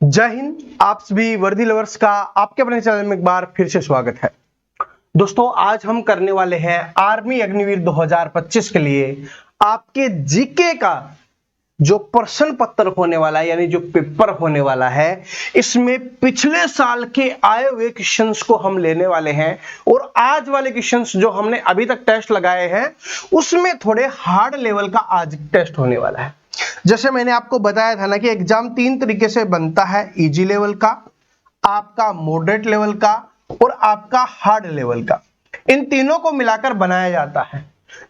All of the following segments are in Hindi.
जय हिंद। आप सभी वर्दी लवर्स का आपके अपने चैनल में एक बार फिर से स्वागत है। दोस्तों, आज हम करने वाले हैं आर्मी अग्निवीर 2025 के लिए आपके जीके का जो प्रश्न पत्र होने वाला है, यानी जो पेपर होने वाला है, इसमें पिछले साल के आए हुए क्वेश्चंस को हम लेने वाले हैं और आज वाले क्वेश्चंस जो हमने अभी तक टेस्ट लगाए हैं उसमें थोड़े हार्ड लेवल का आज टेस्ट होने वाला है। जैसे मैंने आपको बताया था ना कि एग्जाम 3 तरीके से बनता है, इजी लेवल का, आपका मॉडरेट लेवल का और आपका हार्ड लेवल का। इन तीनों को मिलाकर बनाया जाता है।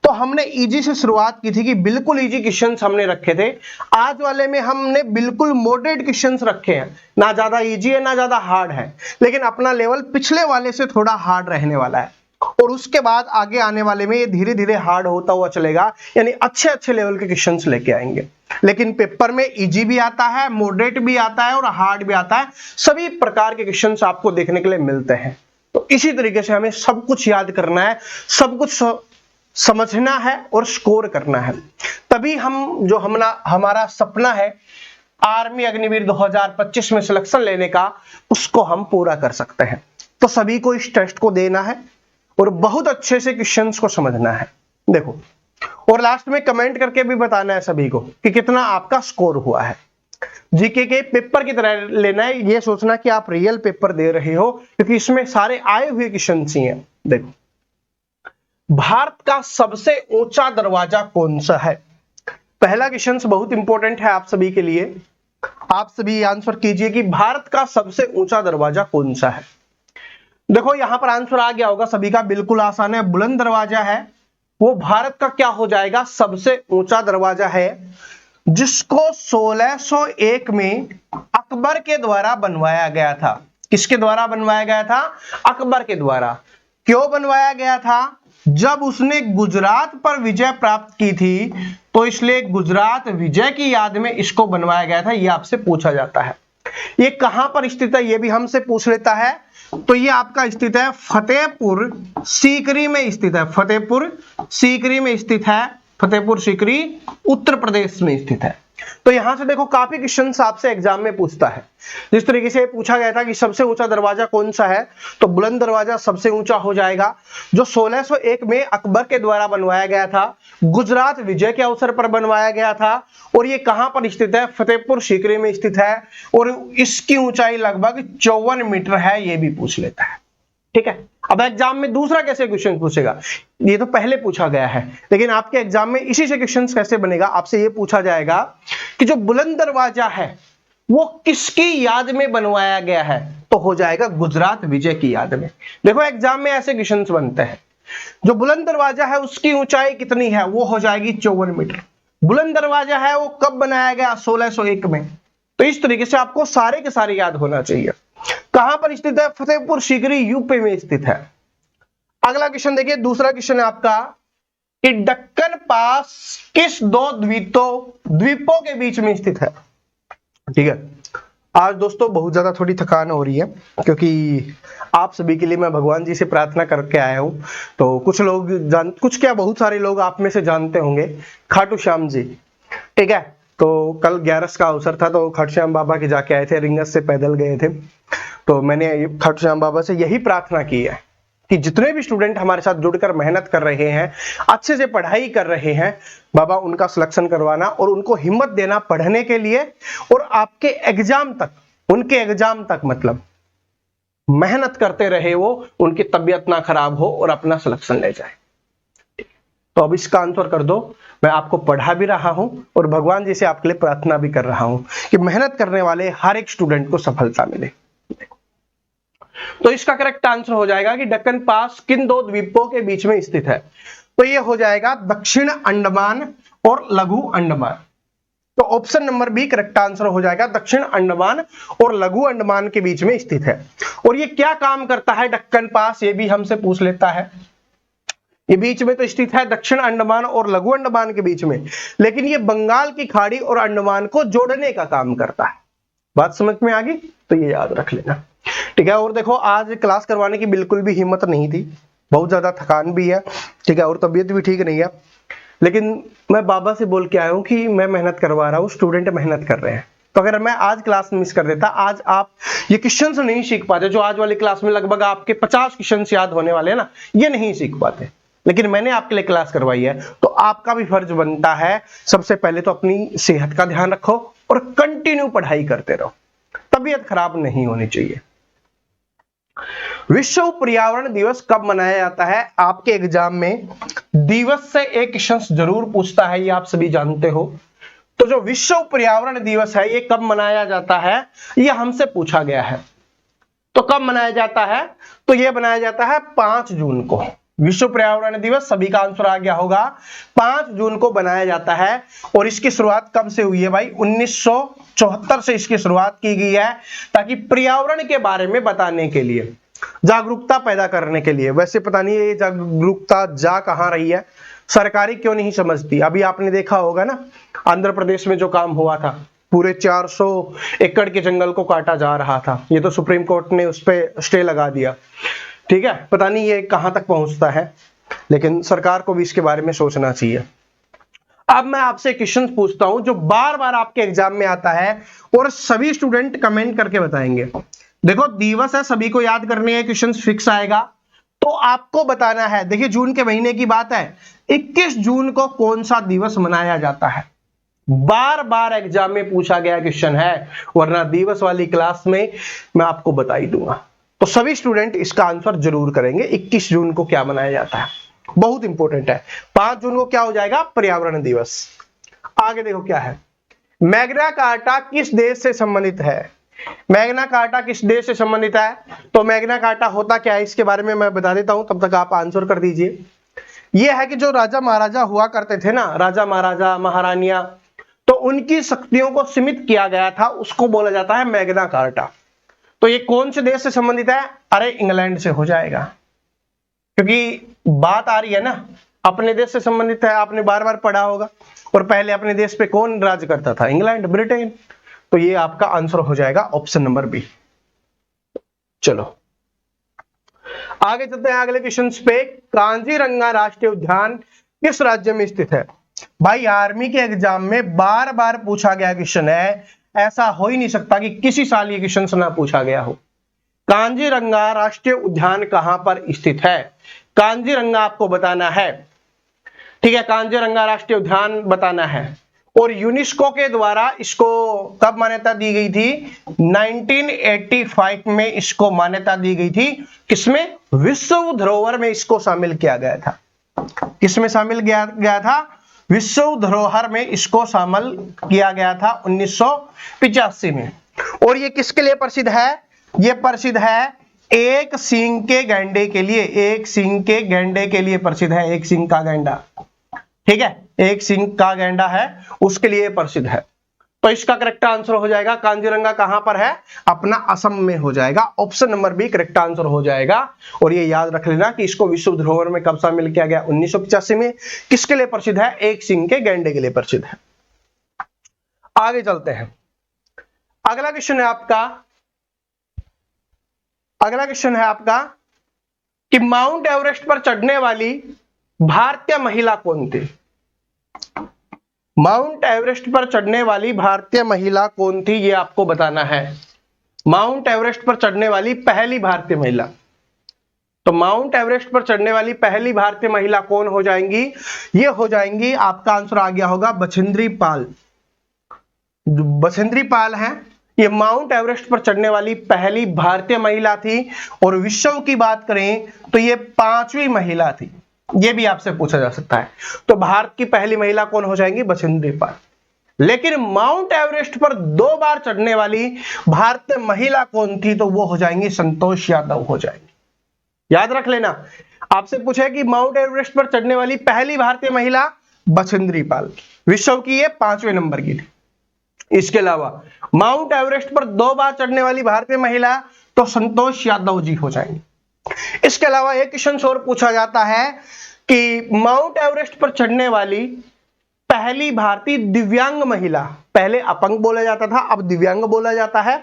तो हमने इजी से शुरुआत की थी कि बिल्कुल इजी क्वेश्चंस हमने रखे थे। आज वाले में हमने बिल्कुल मॉडरेट क्वेश्चंस रखे हैं, ना ज्यादा इजी है ना ज्यादा हार्ड है, लेकिन अपना लेवल पिछले वाले से थोड़ा हार्ड रहने वाला है और उसके बाद आगे आने वाले में ये धीरे धीरे हार्ड होता हुआ चलेगा, यानी अच्छे अच्छे लेवल के क्वेश्चंस लेके आएंगे। लेकिन पेपर में इजी भी आता है, मॉडरेट भी आता है और हार्ड भी आता है। सभी प्रकार के क्वेश्चंस आपको देखने के लिए मिलते हैं। तो इसी तरीके से हमें सब कुछ याद करना है, सब कुछ समझना है और स्कोर करना है, तभी हम जो हमारा सपना है आर्मी अग्निवीर 2025 में सिलेक्शन लेने का, उसको हम पूरा कर सकते हैं। तो सभी को इस टेस्ट को देना है और बहुत अच्छे से क्वेश्चंस को समझना है। देखो, और लास्ट में कमेंट करके भी बताना है सभी को कि कितना आपका स्कोर हुआ है। जीके के पेपर की तरह लेना है, ये सोचना कि आप रियल पेपर दे रहे हो, क्योंकि इसमें सारे आए हुए क्वेश्चंस ही हैं। देखो, भारत का सबसे ऊंचा दरवाजा कौन सा है? पहला क्वेश्चन बहुत इंपॉर्टेंट है आप सभी के लिए। आप सभी आंसर कीजिए कि भारत का सबसे ऊंचा दरवाजा कौन सा है। देखो, यहां पर आंसर आ गया होगा सभी का, बिल्कुल आसान है। बुलंद दरवाजा है वो भारत का क्या हो जाएगा? सबसे ऊंचा दरवाजा है, जिसको 1601 में अकबर के द्वारा बनवाया गया था। किसके द्वारा बनवाया गया था? अकबर के द्वारा। क्यों बनवाया गया था? जब उसने गुजरात पर विजय प्राप्त की थी, तो इसलिए गुजरात विजय की याद में इसको बनवाया गया था। यह आपसे पूछा जाता है। ये कहां पर स्थित है, यह भी हमसे पूछ लेता है। तो ये आपका स्थित है फतेहपुर सीकरी में स्थित है। फतेहपुर सीकरी में स्थित है। फतेहपुर सीकरी उत्तर प्रदेश में स्थित है। तो यहां से देखो, काफी क्वेश्चंस आपसे एग्जाम में पूछता है। जिस तरीके से पूछा गया था कि सबसे ऊंचा दरवाजा कौन सा है, तो बुलंद दरवाजा सबसे ऊंचा हो जाएगा, जो 1601 में अकबर के द्वारा बनवाया गया था, गुजरात विजय के अवसर पर बनवाया गया था और ये कहां पर स्थित है? फतेहपुर सीकरी में स्थित है और इसकी ऊंचाई लगभग 54 मीटर है। ये भी पूछ लेता है। ठीक है, अब एग्जाम में दूसरा कैसे क्वेश्चन पूछेगा, ये तो पहले पूछा गया है, लेकिन आपके एग्जाम में इसी से क्वेश्चन कैसे बनेगा, आपसे ये पूछा जाएगा कि जो बुलंद दरवाजा है वो किसकी याद में बनवाया गया है? तो हो जाएगा गुजरात विजय की याद में। देखो, एग्जाम में ऐसे क्वेश्चन बनते हैं। जो बुलंद दरवाजा है उसकी ऊंचाई कितनी है? वो हो जाएगी 54 मीटर। बुलंद दरवाजा है वो कब बनाया गया? 1601 में। तो इस तरीके से आपको सारे के सारे याद होना चाहिए। कहां पर स्थित है? फतेहपुर सीकरी यूपी में स्थित है। अगला क्वेश्चन देखिए, दूसरा क्वेश्चन है आपका कि दक्कन पास किस दो द्वीपों के बीच में स्थित है? ठीक है, आज दोस्तों बहुत ज्यादा थोड़ी थकान हो रही है, क्योंकि आप सभी के लिए मैं भगवान जी से प्रार्थना करके आया हूं। तो कुछ लोग बहुत सारे लोग आप में से जानते होंगे खाटू श्याम जी। ठीक है, तो कल 11 का अवसर था, तो खाटू श्याम बाबा के जाके आए थे, रिंगस से पैदल गए थे। तो मैंने खाटू श्याम बाबा से यही प्रार्थना की है कि जितने भी स्टूडेंट हमारे साथ जुड़कर मेहनत कर रहे हैं, अच्छे से पढ़ाई कर रहे हैं, बाबा उनका सिलेक्शन करवाना और उनको हिम्मत देना पढ़ने के लिए, और आपके एग्जाम तक, उनके एग्जाम तक मतलब मेहनत करते रहे वो, उनकी तबीयत ना खराब हो और अपना सिलेक्शन ले जाए। तो अब इसका आंसर कर दो। मैं आपको पढ़ा भी रहा हूं और भगवान जी से आपके लिए प्रार्थना भी कर रहा हूं कि मेहनत करने वाले हर एक स्टूडेंट को सफलता मिले। तो इसका करेक्ट आंसर हो जाएगा कि दक्कन पास किन दो द्वीपों के बीच में स्थित है? तो ये हो जाएगा दक्षिण अंडमान और लघु अंडमान। तो option number B correct answer हो जाएगा, दक्षिण अंडमान और लघु अंडमान के बीच में स्थित है। और ये क्या काम करता है दक्कन पास, ये भी हमसे पूछ लेता है। ये बीच में तो स्थित है दक्षिण अंडमान और लघु अंडमान के बीच में, लेकिन ये बंगाल की खाड़ी और अंडमान को जोड़ने का काम करता है। बात समझ में आ गई? तो ये याद रख लेना। ठीक है, और देखो, आज क्लास करवाने की बिल्कुल भी हिम्मत नहीं थी, बहुत ज्यादा थकान भी है। ठीक है, और तबीयत भी ठीक नहीं है, लेकिन मैं बाबा से बोल के आया हूं कि मैं मेहनत करवा रहा हूं, स्टूडेंट मेहनत कर रहे हैं, तो अगर मैं आज क्लास मिस कर देता, आज आप ये क्वेश्चंस नहीं सीख पाते, जो आज वाली क्लास में लगभग आपके 50 क्वेश्चंस याद होने वाले हैं ना, ये नहीं सीख पाते। लेकिन मैंने आपके लिए क्लास करवाई है, तो आपका भी फर्ज बनता है सबसे पहले तो अपनी सेहत का ध्यान रखो और कंटिन्यू पढ़ाई करते रहो, तबीयत खराब नहीं होनी चाहिए। विश्व पर्यावरण दिवस कब मनाया जाता है? आपके एग्जाम में दिवस से एक क्वेश्चन जरूर पूछता है, ये आप सभी जानते हो। तो जो विश्व पर्यावरण दिवस है ये कब मनाया जाता है, ये हमसे पूछा गया है। तो कब मनाया जाता है? तो ये मनाया जाता है 5 जून को। विश्व पर्यावरण दिवस, सभी का आंसर आ गया होगा, 5 जून को बनाया जाता है। और इसकी शुरुआत कब से हुई है भाई? 1974 से इसकी शुरुआत की गई है, ताकि पर्यावरण के बारे में बताने के लिए, जागरूकता पैदा करने के लिए। वैसे पता नहीं ये जागरूकता जा कहां रही है, सरकारी क्यों नहीं समझती। अभी आपने देखा होगा ना, आंध्र प्रदेश में जो काम हुआ था, पूरे 400 एकड़ के जंगल को काटा जा रहा था। ये तो सुप्रीम कोर्ट ने उस पर स्टे लगा दिया, ठीक है। पता नहीं ये कहां तक पहुंचता है, लेकिन सरकार को भी इसके बारे में सोचना चाहिए। अब मैं आपसे क्वेश्चन पूछता हूं जो बार बार आपके एग्जाम में आता है, और सभी स्टूडेंट कमेंट करके बताएंगे। देखो, दिवस है, सभी को याद करने हैं, क्वेश्चन फिक्स आएगा, तो आपको बताना है। देखिए, जून के महीने की बात है, 21 जून को कौन सा दिवस मनाया जाता है? बार बार एग्जाम में पूछा गया क्वेश्चन है, वरना दिवस वाली क्लास में मैं आपको बता ही दूंगा। तो सभी स्टूडेंट इसका आंसर जरूर करेंगे। 21 जून को क्या मनाया जाता है, बहुत इंपॉर्टेंट है। 5 जून को क्या हो जाएगा? पर्यावरण दिवस। आगे देखो क्या है, मैग्ना कार्टा किस देश से संबंधित है? मैग्ना कार्टा किस देश से संबंधित है? तो मैग्ना कार्टा होता क्या है, इसके बारे में मैं बता देता हूं, तब तक आप आंसर कर दीजिए। यह है कि जो राजा महाराजा हुआ करते थे ना, राजा महाराजा महारानियां, तो उनकी शक्तियों को सीमित किया गया था, उसको बोला जाता है मैग्ना कार्टा। तो ये कौन से देश से संबंधित है? अरे इंग्लैंड से हो जाएगा, क्योंकि बात आ रही है ना, अपने देश से संबंधित है, आपने बार बार पढ़ा होगा। और पहले अपने देश पे कौन राज करता था? England, Britain. तो ये आपका आंसर हो जाएगा ऑप्शन नंबर बी। चलो आगे चलते हैं अगले क्वेश्चन पे। कांजीरंगा राष्ट्रीय उद्यान किस राज्य में स्थित है? भाई, आर्मी के एग्जाम में बार बार पूछा गया क्वेश्चन है, ऐसा हो ही नहीं सकता कि किसी साल ये क्वेश्चन ना पूछा गया हो। कांजीरंगा राष्ट्रीय उद्यान कहां पर स्थित है? कांजीरंगा आपको बताना है, ठीक है। कांजीरंगा राष्ट्रीय उद्यान बताना है। और यूनेस्को के द्वारा इसको कब मान्यता दी गई थी? 1985 में इसको मान्यता दी गई थी। किसमें? विश्व धरोहर में इसको शामिल किया गया था। किसमें शामिल गया था? विश्व धरोहर में इसको शामिल किया गया था 1985 में। और ये किसके लिए प्रसिद्ध है? ये प्रसिद्ध है एक सींग के गैंडे के लिए। एक सींग के गैंडे के लिए प्रसिद्ध है, एक सींग का गैंडा, ठीक है। एक सींग का गैंडा है, उसके लिए प्रसिद्ध है। तो इसका करेक्ट आंसर हो जाएगा, कांजीरंगा कहां पर है? अपना असम में हो जाएगा। Option number B correct answer हो जाएगा। और ये याद रख लेना कि इसको विश्व धरोहर में कब शामिल किया गया? 1985 में। किसके लिए प्रसिद्ध है? एक सींग के गैंडे के लिए प्रसिद्ध है। आगे चलते हैं, अगला क्वेश्चन है आपका। अगला क्वेश्चन है आपका कि माउंट एवरेस्ट पर चढ़ने वाली भारतीय महिला कौन थी? माउंट एवरेस्ट पर चढ़ने वाली भारतीय महिला कौन थी, ये आपको बताना है। माउंट एवरेस्ट पर चढ़ने वाली पहली भारतीय महिला। तो माउंट एवरेस्ट पर चढ़ने वाली पहली भारतीय महिला कौन हो जाएंगी? ये हो जाएंगी, आपका आंसर आ गया होगा, बछेंद्री पाल। बछेंद्री पाल है, ये माउंट एवरेस्ट पर चढ़ने वाली पहली भारतीय महिला थी। और विश्व की बात करें तो ये 5वीं महिला थी। ये भी आपसे पूछा जा सकता है। तो भारत की पहली महिला कौन हो जाएंगी? बछेंद्री पाल। लेकिन माउंट एवरेस्ट पर 2 बार चढ़ने वाली भारतीय महिला कौन थी? तो वो हो जाएंगी संतोष यादव हो जाएंगी। याद रख लेना, आपसे पूछे कि माउंट एवरेस्ट पर चढ़ने वाली पहली भारतीय महिला बछेंद्री पाल, विश्व की ये 5वें नंबर की थी। इसके अलावा माउंट एवरेस्ट पर 2 बार चढ़ने वाली भारतीय महिला तो संतोष यादव जी हो जाएंगे। इसके अलावा एक क्वेश्चन और पूछा जाता है कि माउंट एवरेस्ट पर चढ़ने वाली पहली भारतीय दिव्यांग महिला, पहले अपंग बोला जाता था, अब दिव्यांग बोला जाता है,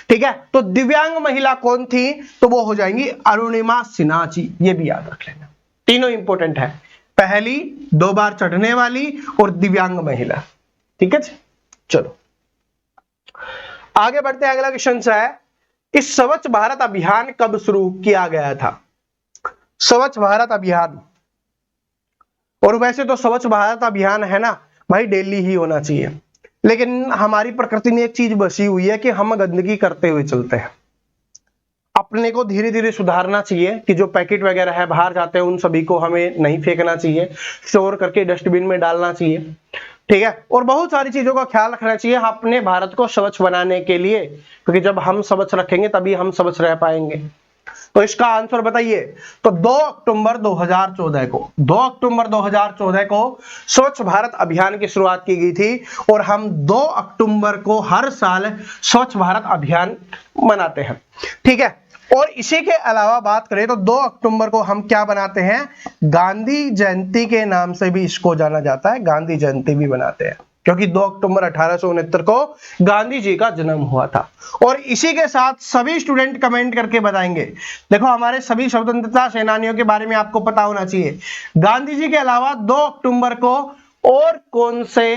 ठीक है। तो दिव्यांग महिला कौन थी? तो वो हो जाएंगी अरुणिमा सिन्हा जी। ये भी याद रख लेना, तीनों इंपॉर्टेंट है, पहली, 2 बार चढ़ने वाली और दिव्यांग महिला, ठीक है जी। चलो आगे बढ़ते हैं, अगला क्वेश्चन है कि स्वच्छ भारत अभियान कब शुरू किया गया था? स्वच्छ भारत अभियान, और वैसे तो स्वच्छ भारत अभियान है ना भाई डेली ही होना चाहिए, लेकिन हमारी प्रकृति में एक चीज बसी हुई है कि हम गंदगी करते हुए चलते हैं। अपने को धीरे धीरे सुधारना चाहिए कि जो पैकेट वगैरह है बाहर जाते हैं उन सभी को हमें नहीं फेंकना चाहिए, स्टोर करके डस्टबिन में डालना चाहिए, ठीक है। और बहुत सारी चीजों का ख्याल रखना चाहिए अपने भारत को स्वच्छ बनाने के लिए, क्योंकि जब हम स्वच्छ रखेंगे तभी हम स्वच्छ रह पाएंगे। तो इसका आंसर बताइए। तो 2 अक्टूबर 2014 को 2 अक्टूबर 2014 को स्वच्छ भारत अभियान की शुरुआत की गई थी, और हम 2 अक्टूबर को हर साल स्वच्छ भारत अभियान मनाते हैं, ठीक है। और इसी के अलावा बात करें तो 2 अक्टूबर को हम क्या बनाते हैं? गांधी जयंती के नाम से भी इसको जाना जाता है, गांधी जयंती भी बनाते हैं, क्योंकि 2 अक्टूबर 1869 को गांधी जी का जन्म हुआ था। और इसी के साथ सभी स्टूडेंट कमेंट करके बताएंगे, देखो हमारे सभी स्वतंत्रता सेनानियों के बारे में आपको पता होना चाहिए। गांधी जी के अलावा 2 अक्टूबर को और कौन से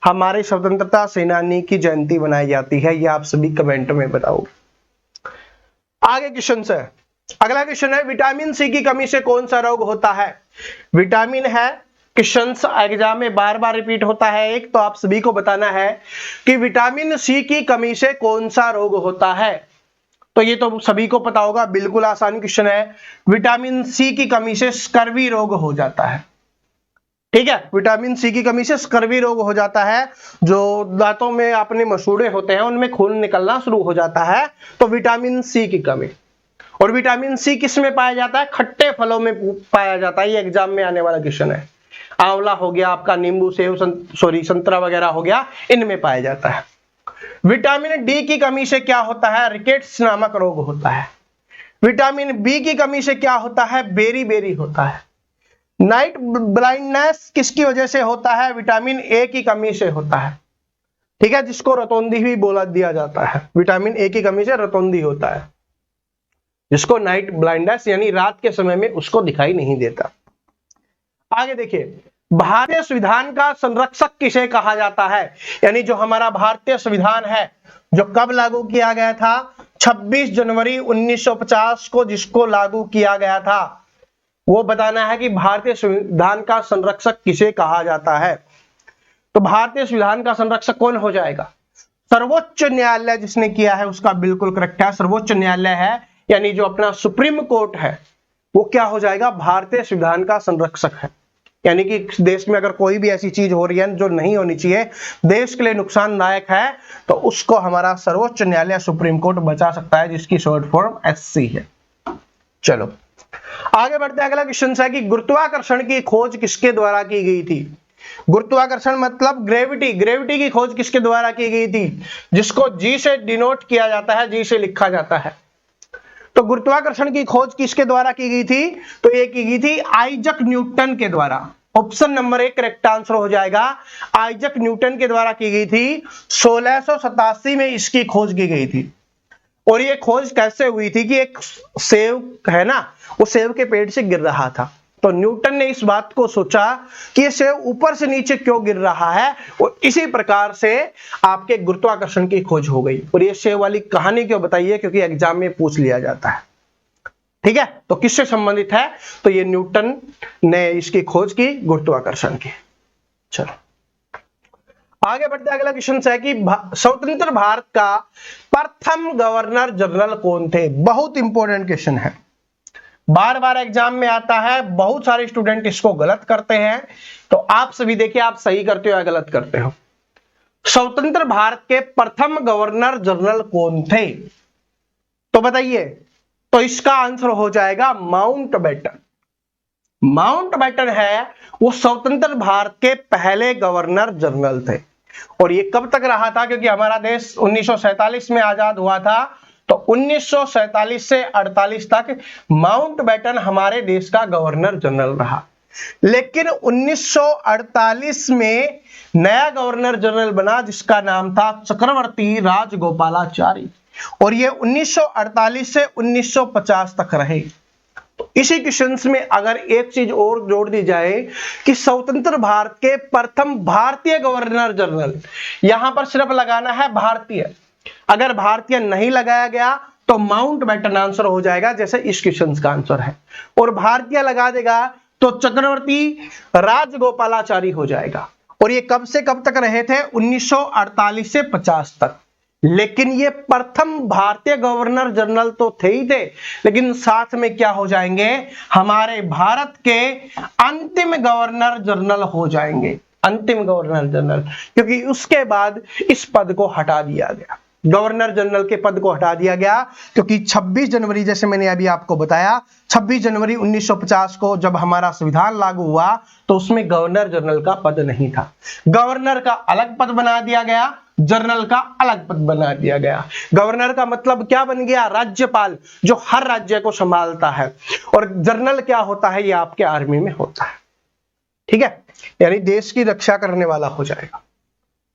हमारे स्वतंत्रता सेनानी की जयंती बनाई जाती है, ये आप सभी कमेंट में बताओ। आगे क्वेश्चन है, अगला क्वेश्चन है विटामिन सी की कमी से कौन सा रोग होता है? विटामिन है, क्वेश्चन एग्जाम में बार बार रिपीट होता है एक, तो आप सभी को बताना है कि विटामिन सी की कमी से कौन सा रोग होता है। तो ये तो सभी को पता होगा, बिल्कुल आसान क्वेश्चन है। विटामिन सी की कमी से स्कर्वी रोग हो जाता है, ठीक है। विटामिन सी की कमी से स्कर्वी रोग हो जाता है, जो दांतों में अपने मसूड़े होते हैं उनमें खून निकलना शुरू हो जाता है, तो विटामिन सी की कमी। और विटामिन सी किस में पाया जाता है? खट्टे फलों में पाया जाता है, ये एग्जाम में आने वाला क्वेश्चन है। आंवला हो गया आपका, नींबू, सेव, संतरा वगैरह हो गया, इनमें पाया जाता है। विटामिन डी की कमी से क्या होता है? रिकेट्स नामक रोग होता है। विटामिन बी की कमी से क्या होता है? बेरी बेरी होता है। नाइट ब्लाइंडनेस किसकी वजह से होता है? विटामिन ए की कमी से होता है, ठीक है, जिसको रतौंधी भी बोला दिया जाता है। विटामिन ए की कमी से रतौंधी होता है, जिसको नाइट ब्लाइंडनेस यानी रात के समय में उसको दिखाई नहीं देता। आगे देखिए, भारतीय संविधान का संरक्षक किसे कहा जाता है? यानी जो हमारा भारतीय संविधान है जो कब लागू किया गया था? 26 जनवरी 1950 को जिसको लागू किया गया था, वो बताना है कि भारतीय संविधान का संरक्षक किसे कहा जाता है। तो भारतीय संविधान का संरक्षक कौन हो जाएगा? सर्वोच्च न्यायालय जिसने किया है उसका बिल्कुल करेक्ट है, सर्वोच्च न्यायालय है, यानी जो अपना सुप्रीम कोर्ट है वो क्या हो जाएगा? भारतीय संविधान का संरक्षक है। यानी कि देश में अगर कोई भी ऐसी चीज हो रही है जो नहीं होनी चाहिए, देश के लिए नुकसानदायक है, तो उसको हमारा सर्वोच्च न्यायालय सुप्रीम कोर्ट बचा सकता है, जिसकी शॉर्ट फॉर्म एससी है। चलो आगे बढ़ते हैं, अगला क्वेश्चन है कि गुरुत्वाकर्षण की खोज किसके द्वारा की गई थी? गुरुत्वाकर्षण मतलब ग्रेविटी, ग्रेविटी की खोज किसके द्वारा की गई थी? जिसको जी से डिनोट किया जाता है, जी से लिखा जाता है। तो गुरुत्वाकर्षण की खोज किसके द्वारा की गई थी? तो ये की गई थी आइजक न्यूटन के द्वारा। ऑप्शन नंबर 1 करेक्ट आंसर हो जाएगा, आइजक न्यूटन के द्वारा की गई थी। 1687 में इसकी खोज की गई थी। और ये खोज कैसे हुई थी कि एक सेब है ना, वो सेब के पेड़ से गिर रहा था, तो न्यूटन ने इस बात को सोचा कि ये सेब ऊपर से नीचे क्यों गिर रहा है, और इसी प्रकार से आपके गुरुत्वाकर्षण की खोज हो गई। और ये सेब वाली कहानी क्यों बताइए? क्योंकि एग्जाम में पूछ लिया जाता है, ठीक है। तो किससे संबंधित है? तो ये न्यूटन ने इसकी खोज की, गुरुत्वाकर्षण की। चलो आगे बढ़ते अगला क्वेश्चन है कि स्वतंत्र भारत का प्रथम गवर्नर जनरल कौन थे? बहुत इंपॉर्टेंट क्वेश्चन है, बार बार एग्जाम में आता है, बहुत सारे स्टूडेंट इसको गलत करते हैं। तो आप सभी देखिए, आप सही करते हो या गलत करते हो। स्वतंत्र भारत के प्रथम गवर्नर जनरल कौन थे? तो बताइए। तो इसका आंसर हो जाएगा माउंटबेटन। माउंटबेटन है वो स्वतंत्र भारत के पहले गवर्नर जनरल थे। और ये कब तक रहा था? क्योंकि हमारा देश 1947 में आजाद हुआ था, तो 1947 से 48 तक माउंटबेटन हमारे देश का गवर्नर जनरल रहा। लेकिन 1948 में नया गवर्नर जनरल बना जिसका नाम था चक्रवर्ती राजगोपालाचारी, और ये 1948 से 1950 तक रहे। तो इसी क्वेश्चंस में अगर एक चीज और जोड़ दी जाए कि स्वतंत्र भारत के प्रथम भारतीय गवर्नर जनरल, यहां पर सिर्फ लगाना है भारतीय, अगर भारतीय नहीं लगाया गया तो माउंट बैटन आंसर हो जाएगा, जैसे इस क्वेश्चन का आंसर है। और भारतीय लगा देगा तो चक्रवर्ती राजगोपालाचारी हो जाएगा। और ये कब से कब तक रहे थे? 1948 से 50 तक। लेकिन ये प्रथम भारतीय गवर्नर जनरल तो थे ही थे, लेकिन साथ में क्या हो जाएंगे? हमारे भारत के अंतिम गवर्नर जनरल हो जाएंगे, अंतिम गवर्नर जनरल, क्योंकि उसके बाद इस पद को हटा दिया गया, गवर्नर जनरल के पद को हटा दिया गया, क्योंकि 26 जनवरी, जैसे मैंने अभी आपको बताया, 26 जनवरी 1950 को जब हमारा संविधान लागू हुआ तो उसमें गवर्नर जनरल का पद नहीं था। गवर्नर का अलग पद बना दिया गया, जनरल का अलग पद बना दिया गया। गवर्नर का मतलब क्या बन गया? राज्यपाल, जो हर राज्य को संभालता है। और जनरल क्या होता है? ये आपके आर्मी में होता है, ठीक है, यानी देश की रक्षा करने वाला हो जाएगा।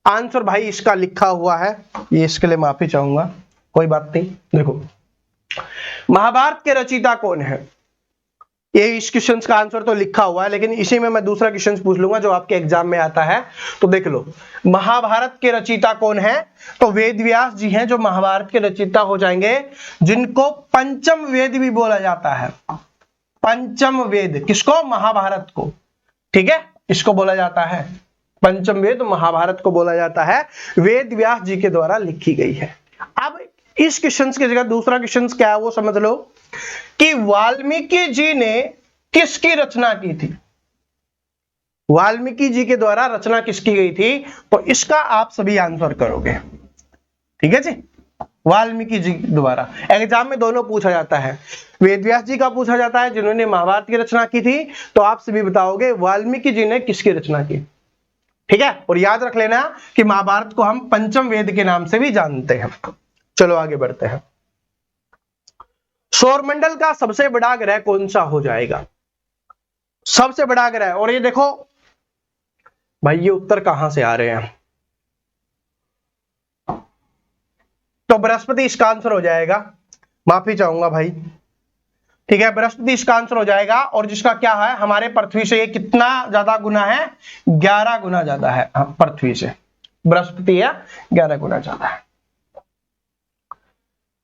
आंसर भाई इसका लिखा हुआ है, ये इसके लिए माफी चाहूंगा, कोई बात नहीं। देखो, महाभारत के रचयिता कौन है? ये इस क्वेश्चन का आंसर तो लिखा हुआ है, लेकिन इसी में मैं दूसरा क्वेश्चन पूछ लूंगा जो आपके एग्जाम में आता है। तो देख लो, महाभारत के रचयिता कौन है? तो वेद व्यास जी हैं जो महाभारत के रचयिता हो जाएंगे, जिनको पंचम वेद भी बोला जाता है। पंचम वेद किसको? महाभारत को, ठीक है, इसको बोला जाता है पंचम वेद, महाभारत को बोला जाता है, वेद व्यास जी के द्वारा लिखी गई है। अब इस क्वेश्चन की जगह दूसरा क्वेश्चन क्या है वो समझ लो कि वाल्मीकि जी ने किसकी रचना की थी? वाल्मीकि जी के द्वारा रचना किसकी गई थी? तो इसका आप सभी आंसर करोगे, ठीक है जी, वाल्मीकि जी द्वारा। एग्जाम में दोनों पूछा जाता है, वेद व्यास जी का पूछा जाता है जिन्होंने महाभारत की रचना की थी, तो आप सभी बताओगे वाल्मीकि जी ने किसकी रचना की, ठीक है। और याद रख लेना कि महाभारत को हम पंचम वेद के नाम से भी जानते हैं। चलो आगे बढ़ते हैं। सौरमंडल का सबसे बड़ा ग्रह कौन सा हो जाएगा? सबसे बड़ा ग्रह, और ये देखो भाई ये उत्तर कहां से आ रहे हैं, तो बृहस्पति इसका आंसर हो जाएगा, माफी चाहूंगा भाई, ठीक है, बृहस्पति इसका आंसर हो जाएगा। और जिसका क्या है, हमारे पृथ्वी से ये कितना ज्यादा गुना है? 11 गुना ज्यादा है पृथ्वी से, बृहस्पति है 11 गुना ज्यादा है।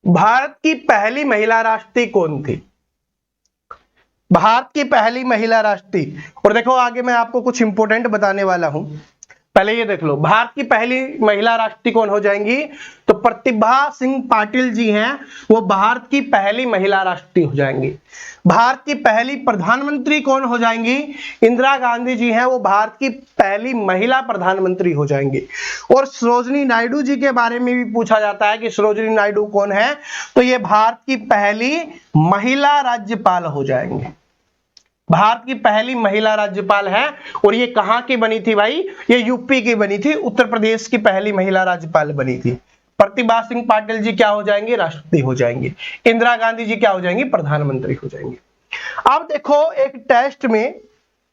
भारत की पहली महिला राष्ट्रपति कौन थी? भारत की पहली महिला राष्ट्रपति, और देखो आगे मैं आपको कुछ इंपोर्टेंट बताने वाला हूं, पहले ये देख लो, भारत की पहली महिला राष्ट्रपति कौन हो जाएंगी? तो प्रतिभा सिंह पाटिल जी हैं, वो भारत की पहली महिला राष्ट्रपति हो जाएंगी। भारत की पहली प्रधानमंत्री कौन हो जाएंगी? इंदिरा गांधी जी हैं, वो भारत की पहली महिला प्रधानमंत्री हो जाएंगी। और सरोजिनी नायडू जी के बारे में भी पूछा जाता है कि सरोजिनी नायडू कौन है? तो ये भारत की पहली महिला राज्यपाल हो जाएंगे, भारत की पहली महिला राज्यपाल है। और ये कहां की बनी थी भाई? ये यूपी की बनी थी, उत्तर प्रदेश की पहली महिला राज्यपाल बनी थी। प्रतिभा सिंह पाटिल जी क्या हो जाएंगे? राष्ट्रपति हो जाएंगे। इंदिरा गांधी जी क्या हो जाएंगी? प्रधानमंत्री हो जाएंगे। अब देखो, एक टेस्ट में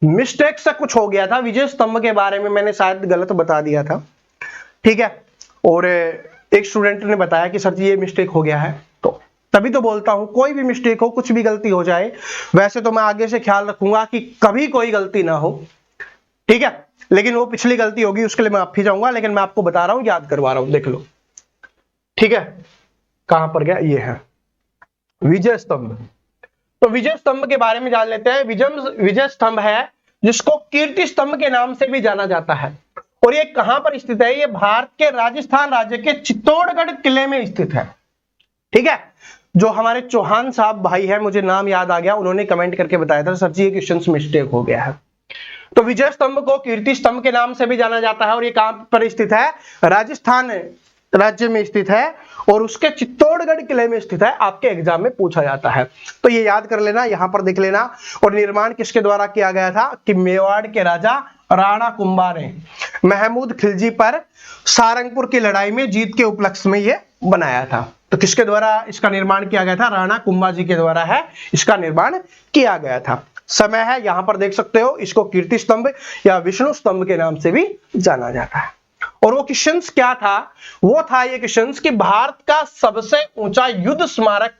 मिस्टेक से कुछ हो गया था, विजय स्तंभ के बारे में मैंने शायद गलत बता दिया था, ठीक है, और एक स्टूडेंट ने बताया कि सर जी ये मिस्टेक हो गया है, तो तभी तो बोलता हूं कोई भी मिस्टेक हो, कुछ भी गलती हो जाए, वैसे तो मैं आगे से ख्याल रखूंगा कि कभी कोई गलती ना हो, ठीक है, लेकिन वो पिछली गलती होगी उसके लिए मैं माफी चाहूंगा, लेकिन मैं आपको बता रहा हूं, याद करवा रहा हूं, देख लो, ठीक है। कहां पर गया? ये है विजय स्तंभ। तो विजय स्तंभ के बारे में जान लेते हैं। विजय स्तंभ है जिसको कीर्ति स्तंभ के नाम से भी जाना जाता है, और ये कहां पर स्थित है? ये भारत के राजस्थान राज्य के चित्तौड़गढ़ किले में स्थित है, ठीक है। जो हमारे चौहान साहब भाई है, मुझे नाम याद आ गया, उन्होंने कमेंट करके बताया था सर जी ये क्वेश्चन मिस्टेक हो गया है। तो विजय स्तंभ को कीर्ति स्तंभ के नाम से भी जाना जाता है, और ये कहां पर स्थित है? राजस्थान राज्य में स्थित है, और उसके चित्तौड़गढ़ किले में स्थित है, आपके एग्जाम में पूछा जाता है, तो ये याद कर लेना, यहां पर देख लेना। और निर्माण किसके द्वारा किया गया था? कि मेवाड़ के राजा राणा कुंभा ने महमूद खिलजी पर सारंगपुर की लड़ाई में जीत के उपलक्ष्य में ये बनाया था। तो किसके द्वारा इसका निर्माण किया गया था? राणा कुंभा जी के द्वारा है इसका निर्माण किया गया था। समय है, यहां पर देख सकते हो, इसको कीर्ति स्तंभ या विष्णु स्तंभ के नाम से भी जाना जाता है। और वो क्वेश्चन क्या था? वो था ये क्वेश्चन कि भारत का सबसे ऊंचा युद्ध स्मारक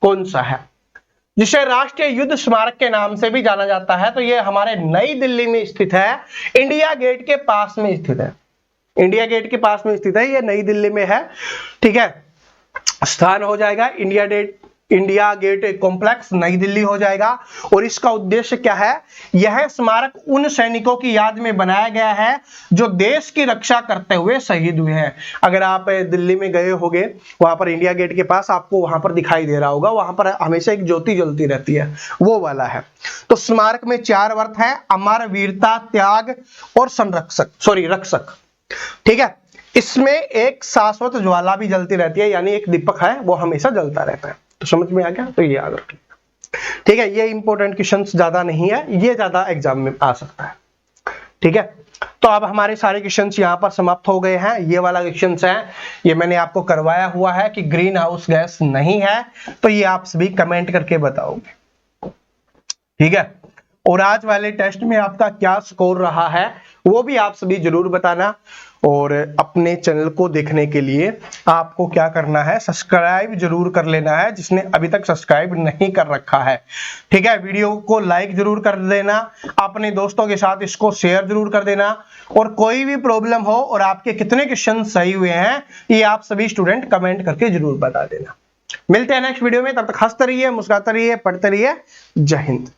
कौन सा है, जिसे राष्ट्रीय युद्ध स्मारक के नाम से भी जाना जाता है। तो ये हमारे नई दिल्ली में स्थित है, इंडिया गेट के पास में स्थित है, इंडिया गेट के पास में स्थित है, ये नई दिल्ली में है। ठीक है, स्थान हो जाएगा इंडिया गेट कॉम्प्लेक्स, नई दिल्ली हो जाएगा। और इसका उद्देश्य क्या है? यह स्मारक उन सैनिकों की याद में बनाया गया है जो देश की रक्षा करते हुए शहीद हुए हैं। अगर आप दिल्ली में गए होंगे, वहां पर इंडिया गेट के पास आपको वहां पर दिखाई दे रहा होगा, वहां पर हमेशा एक ज्योति जलती रहती है, वो वाला है। तो स्मारक में 4 अर्थ है: अमर, वीरता, त्याग और रक्षक। ठीक है, इसमें एक शाश्वत ज्वाला भी जलती रहती है, यानी एक दीपक है वो हमेशा जलता रहता है। तो समझ में आ गया? तो ये याद रखिए। ठीक है, ये इंपॉर्टेंट क्वेश्चन ज्यादा नहीं है, ये ज्यादा एग्जाम में आ सकता है। ठीक है, तो अब हमारे सारे क्वेश्चंस यहाँ पर समाप्त हो गए हैं। ये वाला क्वेश्चंस है, ये मैंने आपको करवाया हुआ है कि ग्रीन हाउस गैस नहीं है, तो ये आप सभी कमेंट करके बताओगे। ठीक है, और आज वाले टेस्ट में आपका क्या स्कोर रहा है वो भी आप सभी जरूर बताना। और अपने चैनल को देखने के लिए आपको क्या करना है, सब्सक्राइब जरूर कर लेना है, जिसने अभी तक सब्सक्राइब नहीं कर रखा है। ठीक है, वीडियो को लाइक जरूर कर देना, अपने दोस्तों के साथ इसको शेयर जरूर कर देना। और कोई भी प्रॉब्लम हो और आपके कितने क्वेश्चन सही हुए हैं, ये आप सभी स्टूडेंट कमेंट करके जरूर बता देना। मिलते हैं नेक्स्ट वीडियो में, तब तक हंसते रहिए, मुस्कुराते रहिए, पढ़ते रहिए। जय हिंद।